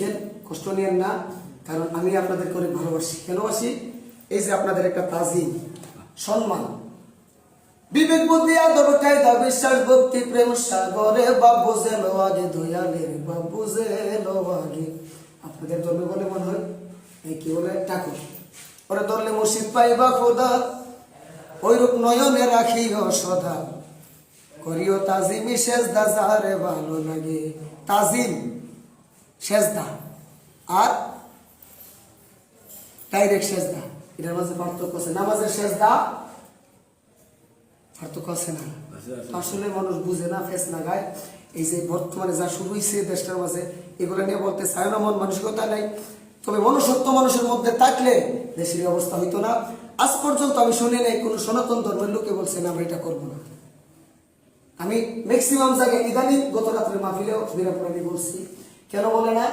দেখেন, কষ্ট নিয়েন না, কারণ আমি আপনাদেরকে অনেক ভালোবাসি। কেন বাসি? এই যে আপনাদের একটা তাজিম, সম্মান, বিবেক বুদ্ধি আদব কায়দা বিশ্বাস ভক্তি প্রেম সাগরে বাবু জেলো আগে দয়ালের বাবু জেলো আগে। আপনাদের ধর্মে বলে মনে হয় এই কি বলে ঠাকুর, ওরা ধরলে মুর্শিদ পাইবা খোদা, ওইরূপ নয়নে রাখিও সদা, করিও তাজিমি সেজদা যারে ভালো লাগে। তাজিম সেজদা আর ডাইরেক্ট সেজদা, এটার মাঝে পার্থক্য আছে। নামাজের সেজদা পার্থক্য আছে না? আসলে মানুষ বুঝে না, ফেস না গায়। এই যে বর্তমানে যা শুরু হয়েছে দেশটার মাঝে, এগুলো নিয়ে বলতে চায় না, মন মানসিকতা নাই। তবে মনুষ্যত্ব মানুষের মধ্যে থাকলে দেশের অবস্থা হইতো না। আজ পর্যন্ত আমি শুনি নাই কোনো সনাতন ধর্মের লোকে বলছে না আমরা এটা করবো না। আমি ম্যাক্সিমাম জায়গায় ইদানিং গত রাত্রে মাহফিলেও বিরাপুর আমি বলছি, কেন বলে না?